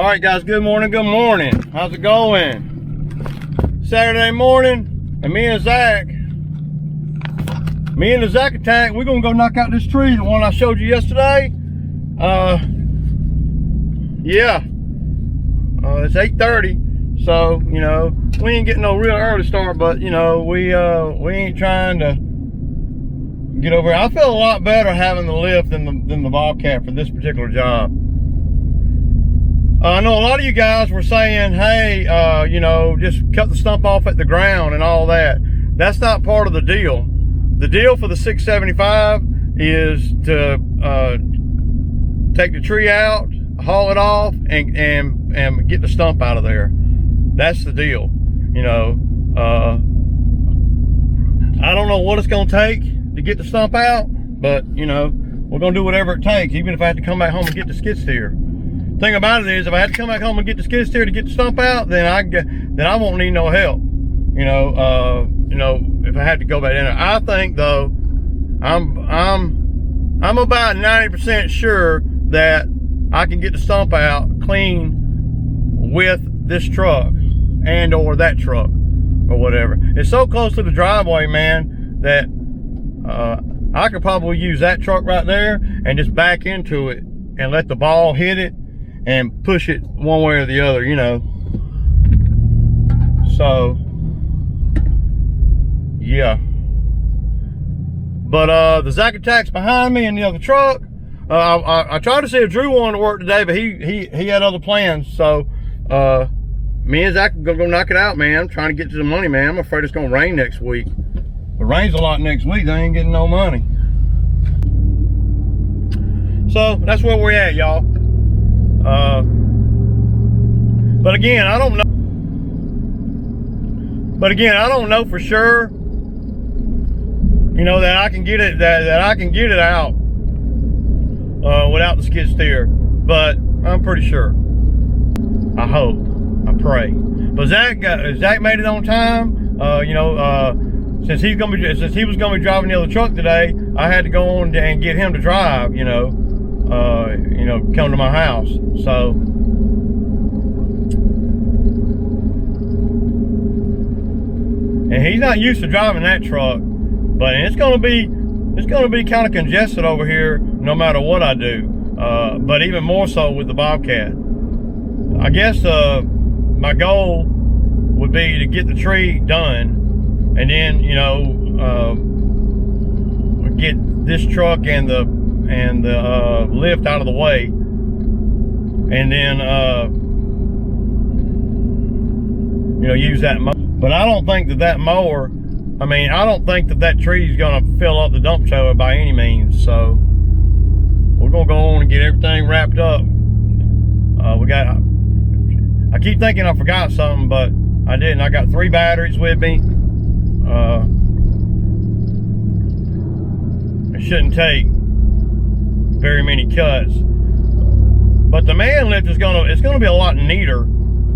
All right, guys, good morning, good morning. How's it going? Saturday morning, and me and the Zack Attack, we're gonna go knock out this tree, the one I showed you yesterday. It's 8:30, so, you know, we ain't getting no real early start, but, you know, we ain't trying to get over here. I feel a lot better having the lift than the Bobcat for this particular job. I know a lot of you guys were saying, hey, you know, just cut the stump off at the ground and all that. That's not part of the deal. The deal for the 675 is to take the tree out, haul it off, and get the stump out of there. That's the deal. You know, I don't know what it's gonna take to get the stump out, but you know, we're gonna do whatever it takes, even if I have to come back home and get the skid steer. Thing about it is, if I had to come back home and get the skid steer to get the stump out, then I won't need no help. You know, if I had to go back in there. I think though, I'm about 90% sure that I can get the stump out clean with this truck and or that truck or whatever. It's so close to the driveway, man, that I could probably use that truck right there and just back into it and let the ball hit it and push it one way or the other, you know. So yeah, but the Zack Attack's behind me in the other truck. I tried to see if Drew wanted to work today, but he had other plans. So me and Zach are gonna go knock it out, man. I'm trying to get to the money, man. I'm afraid it's gonna rain next week. If it rains a lot next week, they ain't getting no money. So that's where we're at, y'all. But again, I don't know for sure, you know, that I can get it that I can get it out without the skid steer, but I'm pretty sure. I hope, I pray. But Zach made it on time. You know, since he was gonna be driving the other truck today, I had to go on and get him to drive. You know, come to my house. So, and he's not used to driving that truck, but it's gonna be kind of congested over here no matter what I do. But even more so with the Bobcat. I guess my goal would be to get the tree done, and then, you know, get this truck and the lift out of the way, and then you know, use that mower. But I don't think that mower, I don't think that tree is gonna fill up the dump trailer by any means. So we're gonna go on and get everything wrapped up. I keep thinking I forgot something, but I didn't. I got 3 batteries with me. It shouldn't take very many cuts. But the man lift it's gonna be a lot neater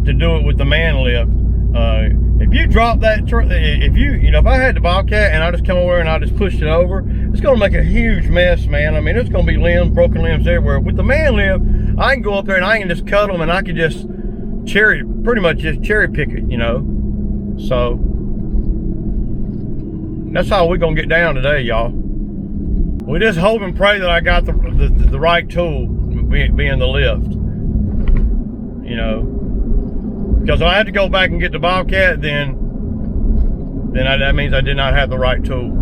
to do it with the man lift. If you drop that truck, if I had the Bobcat and I just come over and I just pushed it over, it's gonna make a huge mess, man. I mean, there's gonna be broken limbs everywhere. With the man lift, I can go up there and I can just cut them, and I can just pretty much just cherry pick it, you know. So that's how we're gonna get down today, y'all. We just hope and pray that I got the right tool, being the lift, you know. Because if I had to go back and get the Bobcat, then that means I did not have the right tool.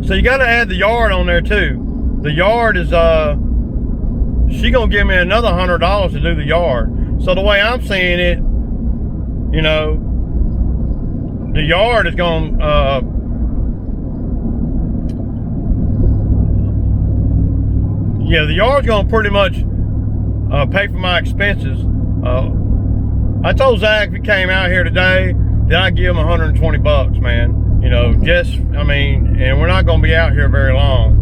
So you got to add the yard on there too. The yard is she gonna give me another $100 to do the yard. So the way I'm seeing it, you know, the yard is gonna the yard's gonna pretty much pay for my expenses. I told Zach if he came out here today, then I'd give him 120 bucks, man. You know, and we're not gonna be out here very long.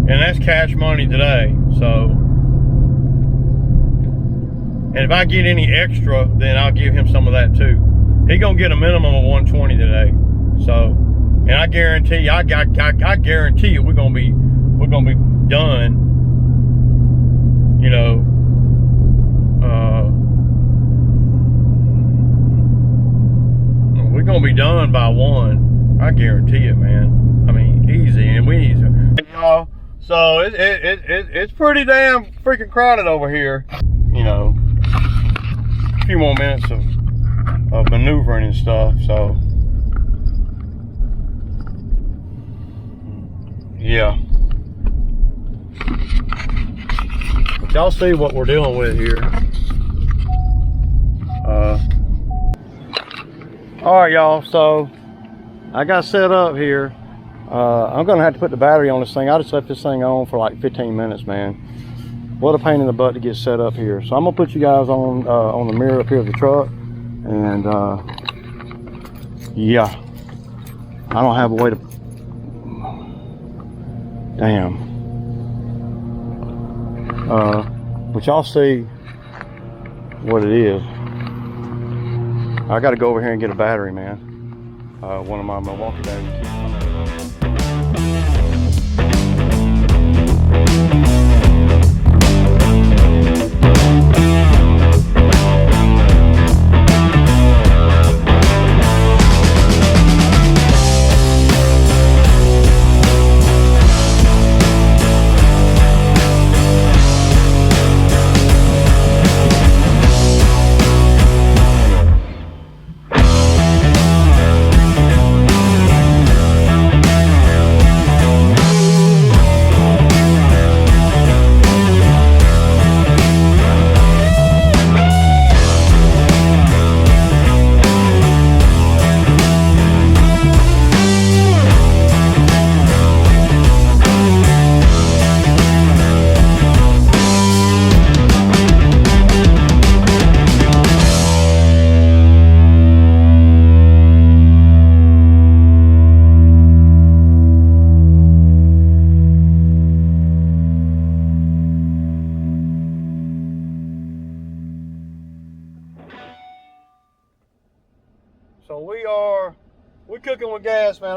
And that's cash money today. So, and if I get any extra, then I'll give him some of that too. He gonna get a minimum of 120 today. So, and I guarantee you, I guarantee you, we're gonna be done. And if I get any extra, then I'll give him some of that too. He gonna get a minimum of 120 today. So, and I guarantee you, I guarantee you, we're gonna be done. And if I get any extra, then I'll give him some of that too. He gonna get a minimum of 120 today. So, and I guarantee you, we're gonna be you know, we're gonna be done by 1. I guarantee it, man. I mean, easy, and we need to, y'all. So it's pretty damn freaking crowded over here. You know, a few more minutes of maneuvering and stuff. So yeah, but y'all see what we're dealing with here. All right, y'all. So I got set up here. I'm gonna have to put the battery on this thing. I just left this thing on for like 15 minutes, man. What a pain in the butt to get set up here. So I'm gonna put you guys on the mirror up here of the truck, and yeah, I don't have a way to. Damn. But y'all see what it is. I got to go over here and get a battery, man. One of my Milwaukee batteries. So we're cooking with gas, man.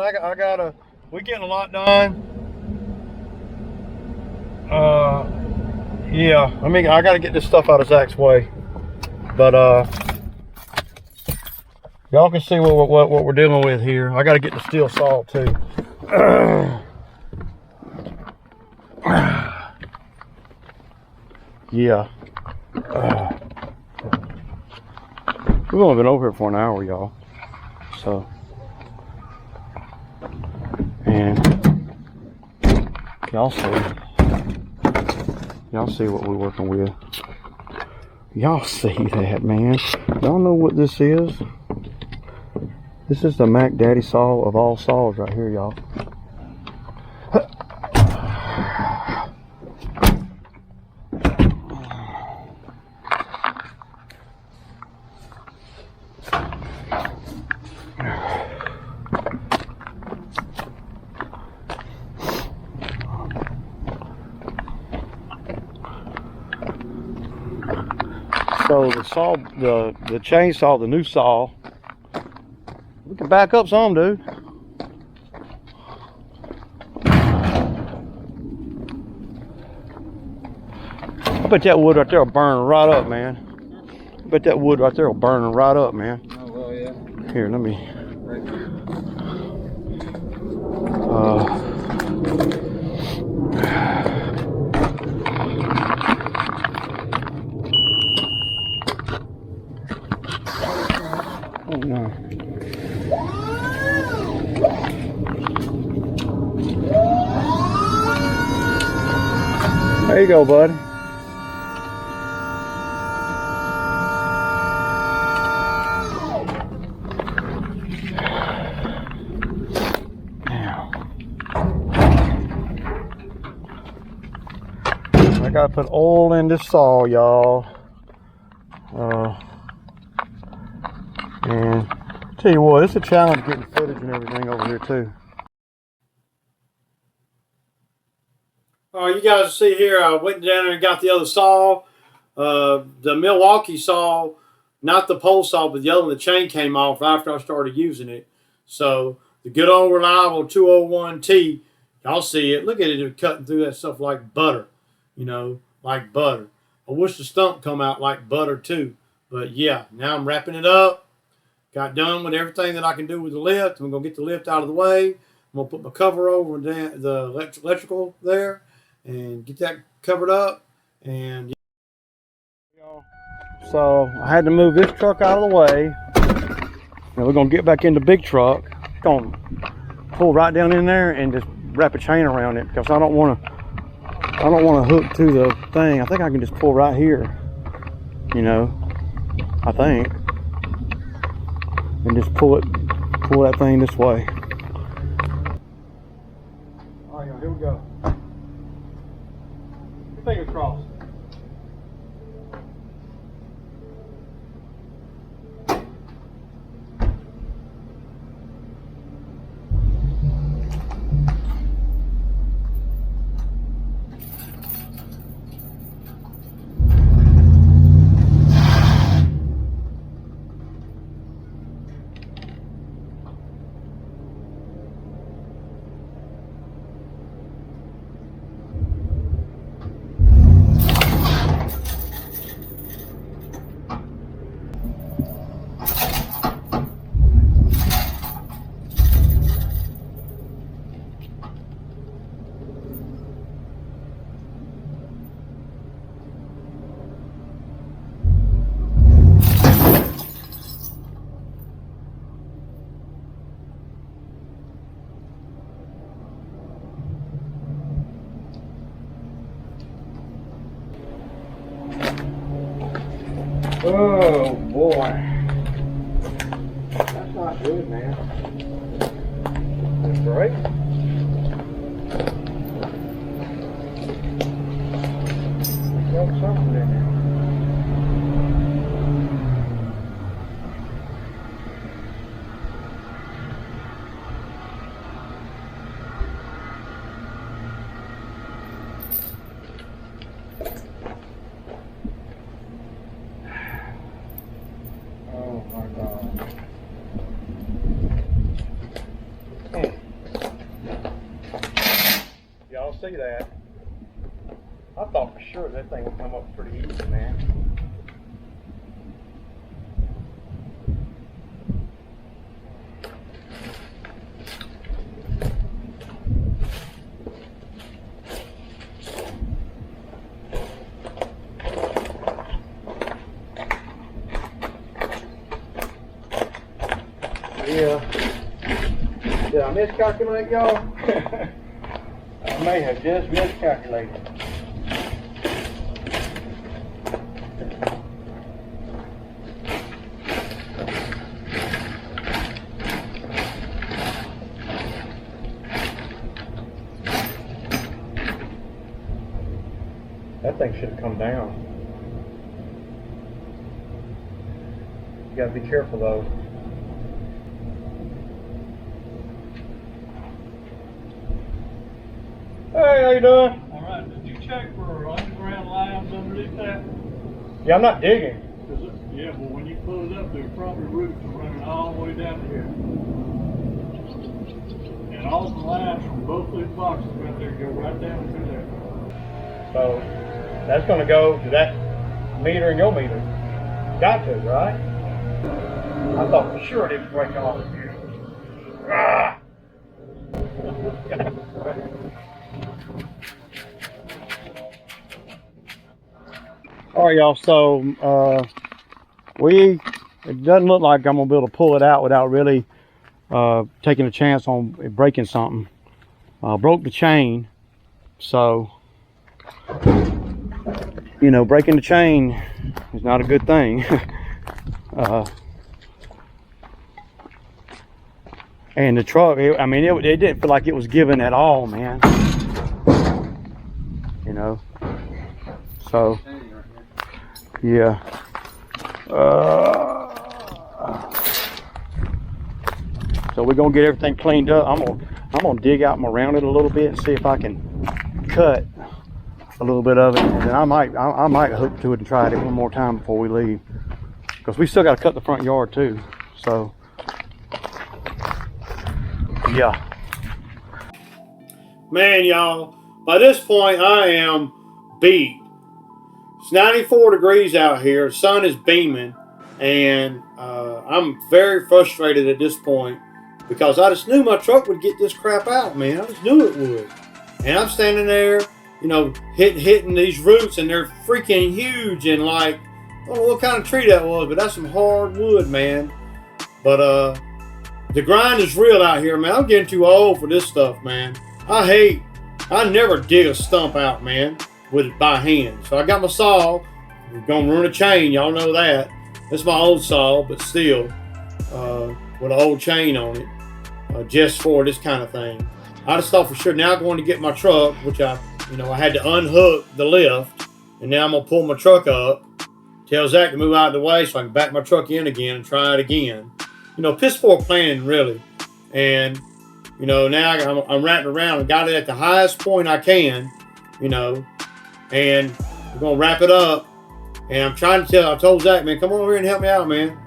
We're getting a lot done. Yeah, I mean, I gotta get this stuff out of Zach's way. But y'all can see what we're dealing with here. I gotta get the steel saw too. Yeah. We've only been over here for an hour, y'all. So, and y'all see what we're working with. Y'all see that, man? Y'all know what this is? This is the Mac Daddy saw of all saws right here, y'all. So the saw, the chainsaw, the new saw, we can back up some, dude. I bet that wood right there will burn right up, man. I bet that wood right there will burn right up, man. Oh, well, yeah. Here, let me. Oh no. There you go, bud. I gotta put oil in this saw, y'all. And tell you what, it's a challenge getting footage and everything over here too. You guys see here, I went down there and got the other saw. The Milwaukee saw, not the pole saw, but the other one, the chain came off after I started using it. So the good old reliable 201T, y'all see it. Look at it cutting through that stuff like butter. You know, like butter. I wish the stump come out like butter too. But yeah, now I'm wrapping it up. Got done with everything that I can do with the lift. I'm going to get the lift out of the way. I'm going to put my cover over the electrical there and get that covered up. And so I had to move this truck out of the way. Now we're going to get back in the big truck. Going to pull right down in there and just wrap a chain around it because I don't want to hook to the thing. I think I can just pull right here, you know, I think, and just pull that thing this way. All right, here we go. Your fingers crossed. Oh boy, that's not good, man. That's great. Got something in there. Y'all see that? I thought for sure that thing would come up pretty easy, man. Yeah. Did I miscalculate, y'all? I may have just miscalculated. That thing should have come down. You gotta be careful though. Hey, how you doing? All right, did you check for underground lines underneath that? Yeah, I'm not digging. Yeah, well, when you pull it up, there's probably roots running all the way down here. And all the lines from both these boxes right there go right down through there. So that's going to go to that meter and your meter. Got to, right? I thought for sure it didn't break off of here. Ah! All right, y'all, so it doesn't look like I'm gonna be able to pull it out without really taking a chance on breaking something. Broke the chain, so you know, breaking the chain is not a good thing. And the truck, I mean, it didn't feel like it was giving at all, man. You know, so yeah. So we're gonna get everything cleaned up. I'm gonna dig out around it a little bit and see if I can cut a little bit of it, and then I might hook to it and try it one more time before we leave, because we still got to cut the front yard too. So yeah, man, y'all, by this point I am beat. It's 94 degrees out here. The sun is beaming, and I'm very frustrated at this point because I just knew my truck would get this crap out, man. I just knew it would. And I'm standing there, you know, hitting these roots, and they're freaking huge. And like, I don't know what kind of tree that was, but that's some hard wood, man. But the grind is real out here, man. I'm getting too old for this stuff, man. I never dig a stump out, man, with it by hand. So I got my saw. We're gonna run a chain, y'all know that. It's my old saw, but still, with an old chain on it, just for this kind of thing. I just thought for sure. Now I'm going to get my truck, which I had to unhook the lift, and now I'm gonna pull my truck up. Tell Zach to move out of the way so I can back my truck in again and try it again. You know, piss poor planning, really. And you know, now I'm ratting around and got it at the highest point I can. You know, and we're gonna wrap it up. And I told Zach, man, come on over here and help me out, man.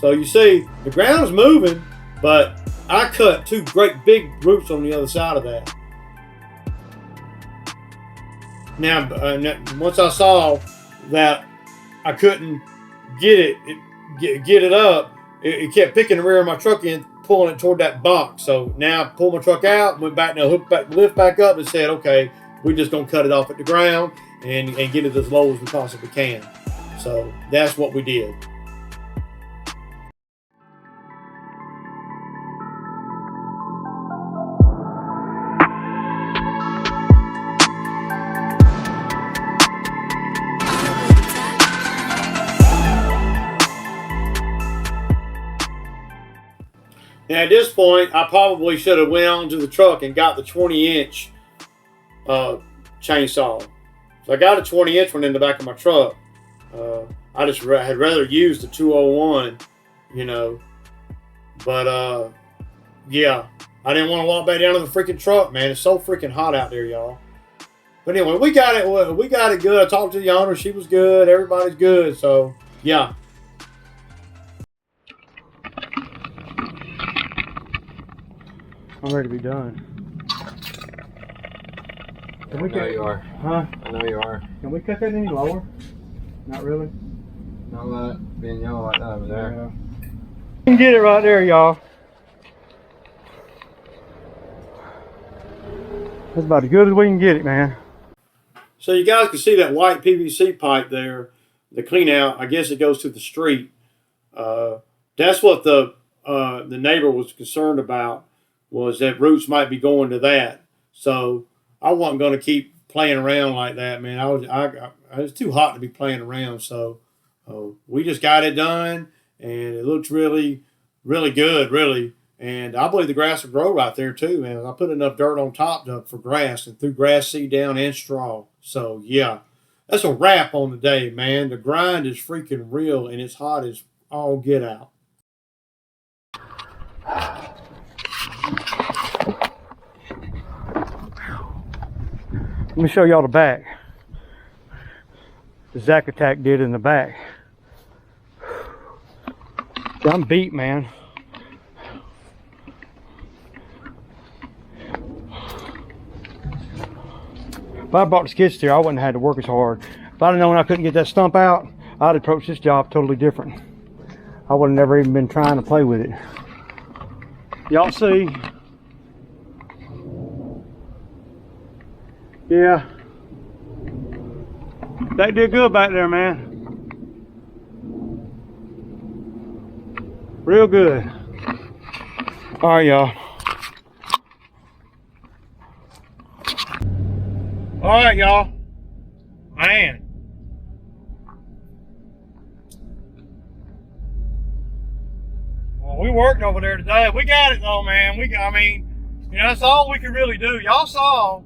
So you see, the ground's moving, but I cut two great big roots on the other side of that. Now, once I saw that I couldn't get it up, it kept picking the rear of my truck in, pulling it toward that box. So now I pulled my truck out, went back, now hooked back, lift back up, and said, okay, we're just gonna cut it off at the ground and get it as low as we possibly can. So that's what we did. Now at this point, I probably should have went onto the truck and got the 20-inch chainsaw. So I got a 20-inch one in the back of my truck. I just had rather use the 201, you know. But yeah, I didn't want to walk back down to the freaking truck, man. It's so freaking hot out there, y'all. But anyway, we got it. We got it good. I talked to the owner. She was good. Everybody's good. So yeah. I'm ready to be done. I know you are. Huh? I know you are. Can we cut that any lower? Not really. Not let it being yellow like that over there. Yeah. You can get it right there, y'all. That's about as good as we can get it, man. So you guys can see that white PVC pipe there, the clean out. I guess it goes to the street. That's what the neighbor was concerned about, was that roots might be going to that. So I wasn't going to keep playing around like that, man. I was too hot to be playing around. So we just got it done, and it looks really, really good, really. And I believe the grass will grow right there too, man. I put enough dirt on top for grass, and threw grass seed down and straw. So yeah, that's a wrap on the day, man. The grind is freaking real, and it's hot as all get out. Let me show y'all the back. The Zack Attack did in the back. I'm beat, man. If I bought the skid steer, I wouldn't have had to work as hard. If I'd have known I couldn't get that stump out, I'd approach this job totally different. I would have never even been trying to play with it. Y'all see? Yeah. They did good back there, man. Real good. All right, y'all. All right, y'all. Man. Well, we worked over there today. We got it though, man. I mean, you know, that's all we could really do. Y'all saw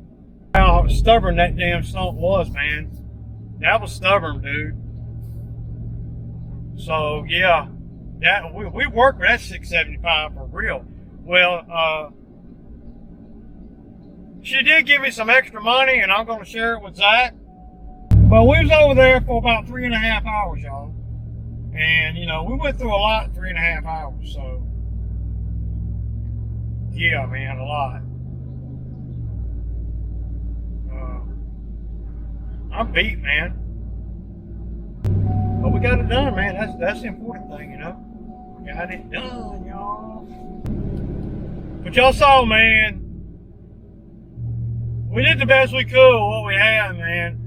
how stubborn that damn stump was, man. That was stubborn, dude. So yeah, that we worked with that 675 for real. Well, she did give me some extra money, and I'm gonna share it with Zach. But we was over there for about 3.5 hours, y'all. And you know, we went through a lot in 3.5 hours. So yeah, man, a lot. I'm beat, man. got it done, man. That's the important thing, you know. We got it done, y'all. But y'all saw, man. We did the best we could with what we had, man.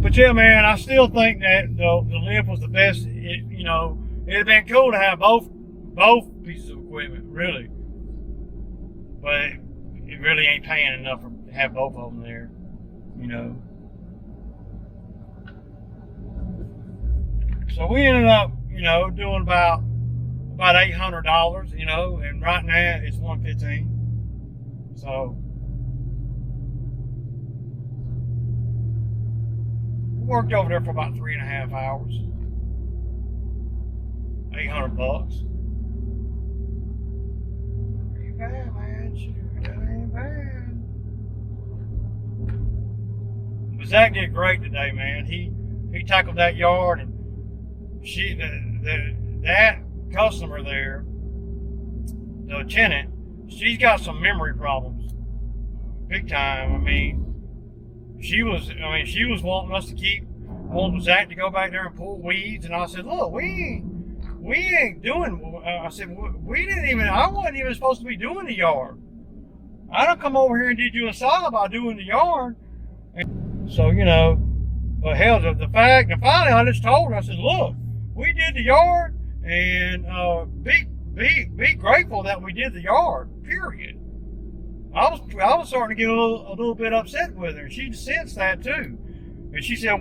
But yeah, man, I still think that the lift was the best. You know, it'd have been cool to have both pieces of equipment, really. But it really ain't paying enough to have both of them there, you know. So we ended up, you know, doing about $800, you know, and right now it's $115. So we worked over there for about 3.5 hours. $800. Ain't bad, man. Shoot, that ain't bad. But Zach did great today, man. He tackled that yard, and that customer there, the tenant, she's got some memory problems, big time. I mean, she was wanting Zach to go back there and pull weeds, and I said, look, we ain't doing. I said, I wasn't even supposed to be doing the yard. I don't come over here and did you a solid by doing the yard. And so, you know, but hell, the fact, and finally I just told her, I said, look, we did the yard, and be grateful that we did the yard, period. I was starting to get a little bit upset with her. She sensed that too. And she said,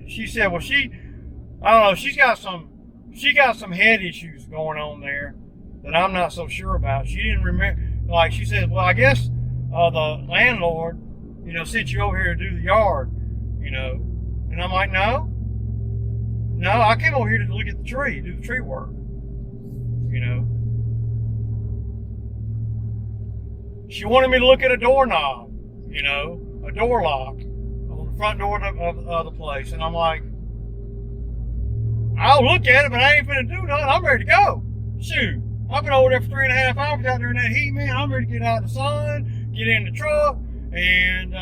she said, well, I don't know, she got some head issues going on there that I'm not so sure about. She didn't remember, like she said, well, I guess the landlord, you know, sent you over here to do the yard, you know. And I'm like, no, I came over here to look at the tree, do the tree work, you know. She wanted me to look at a doorknob, you know, a door lock on the front door of the place. And I'm like, I'll look at it, but I ain't finna do nothing. I'm ready to go. Shoot, I've been over there for 3.5 hours out there in that heat, man. I'm ready to get out in the sun, get in the truck, and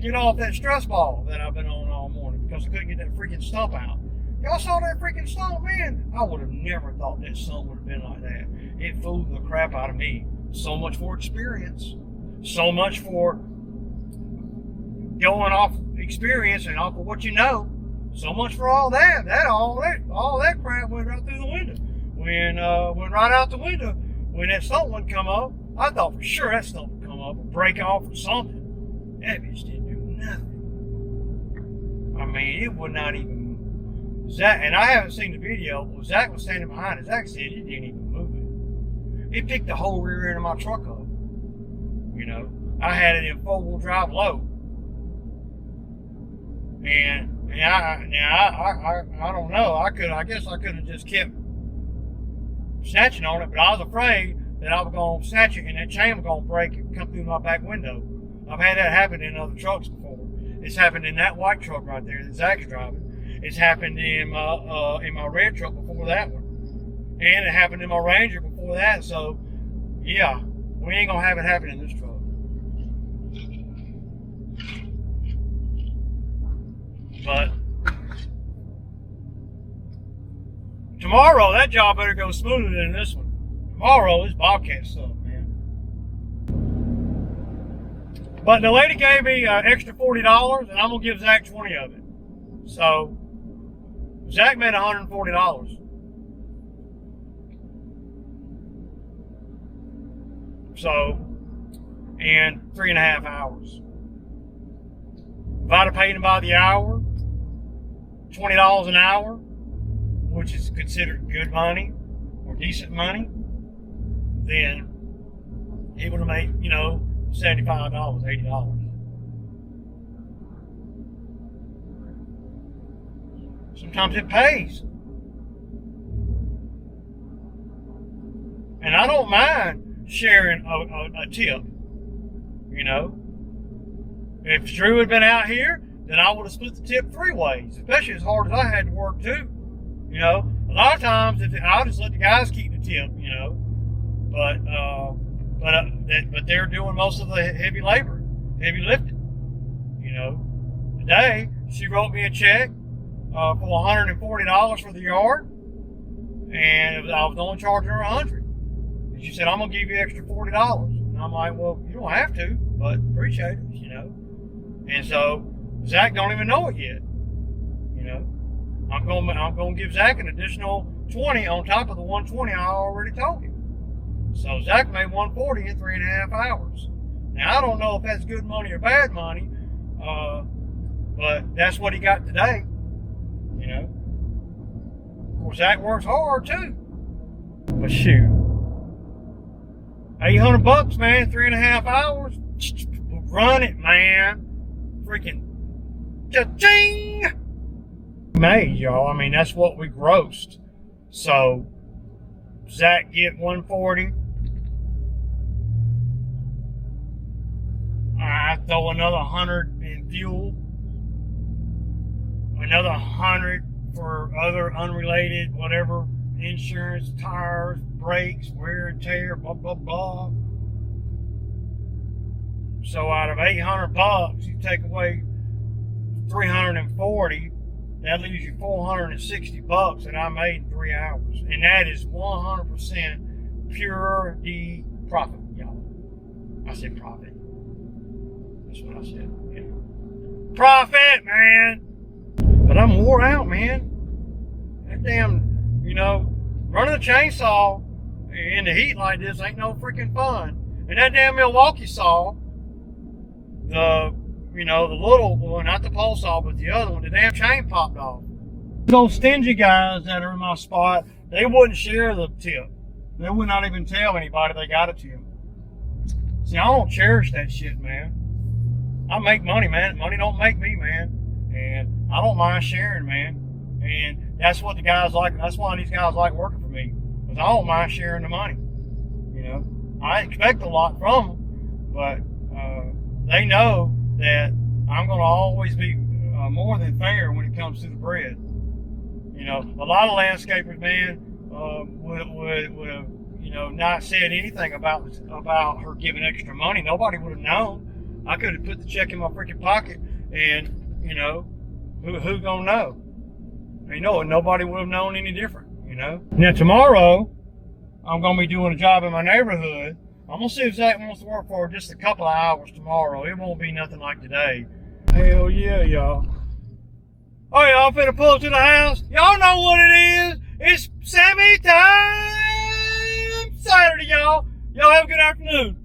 get off that stress ball that I've been on all morning because I couldn't get that freaking stump out. Y'all saw that freaking stump, man? I would have never thought that stump would have been like that. It fooled the crap out of me. So much for experience. So much for going off experience and off of what you know. So much for all that. All that crap went right through the window. Went right out the window. When that stump would come up, I thought for sure that stump would come up and break off or something. That bitch didn't do nothing. I mean, it would not even. Zach, and I haven't seen the video, but Zach was standing behind it. Zach said it didn't even move it. It picked the whole rear end of my truck up. You know, I had it in 4-wheel drive low. And I don't know. I guess I could have just kept snatching on it, but I was afraid that I was going to snatch it and that chain was going to break and come through my back window. I've had that happen in other trucks before. It's happened in that white truck right there that Zach's driving. It's happened in my red truck before that one. And it happened in my Ranger before that. So, yeah, we ain't going to have it happen in this truck. But tomorrow, that job better go smoother than this one. Tomorrow is Bobcat stuff, man. But the lady gave me extra $40, and I'm going to give Zach 20 of it. So, Zach made $140. So, in 3.5 hours. If I'd have paid him by the hour, $20 an hour, which is considered good money or decent money, then he would have made, you know, $75, $80. Sometimes it pays. And I don't mind sharing a tip, you know. If Drew had been out here, then I would have split the tip 3 ways, especially as hard as I had to work too. You know, a lot of times I'll just let the guys keep the tip, you know. But they're doing most of the heavy labor, heavy lifting. You know, today she wrote me a check for $140 for the yard, and I was only charging her $100. And she said, I'm gonna give you extra $40. And I'm like, well, you don't have to, but appreciate it, you know. And so Zach don't even know it yet, you know. I'm gonna give Zach an additional 20 on top of the 120 I already told him. So Zach made 140 in 3.5 hours. Now I don't know if that's good money or bad money, but that's what he got today. You know. Of course, Zach works hard too. But shoot, $800, man, 3.5 hours. Run it, man. Freaking cha-ching. Made, y'all. I mean, that's what we grossed. So Zach get 140. I throw another 100 in fuel, another 100 for other unrelated, whatever, insurance, tires, brakes, wear and tear, blah blah blah. So out of $800, you take away 340. That leaves you $460 that I made in 3 hours. And that is 100% pure D profit, y'all. I said profit. That's what I said. Yeah. Profit, man. But I'm wore out, man. That damn, you know, running a chainsaw in the heat like this ain't no freaking fun. And that damn Milwaukee saw, the little one, not the pole saw, but the other one, the damn chain popped off. Those stingy guys that are in my spot, they wouldn't share the tip. They would not even tell anybody they got a tip. See, I don't cherish that shit, man. I make money, man. Money don't make me, man. And I don't mind sharing, man. And that's what the guys like. That's why these guys like working for me. Because I don't mind sharing the money. You know, I expect a lot from them, but they know that I'm going to always be more than fair when it comes to the bread. You know, a lot of landscapers, man, would have, you know, not said anything about her giving extra money. Nobody would have known. I could have put the check in my freaking pocket, and you know, who gonna know? You know, nobody would have known any different. You know. Now tomorrow, I'm gonna be doing a job in my neighborhood. I'm gonna see if Zach wants to work for just a couple of hours tomorrow. It won't be nothing like today. Hell yeah, y'all. Oh, y'all finna pull to the house. Y'all know what it is. It's Sammy time Saturday, y'all. Y'all have a good afternoon.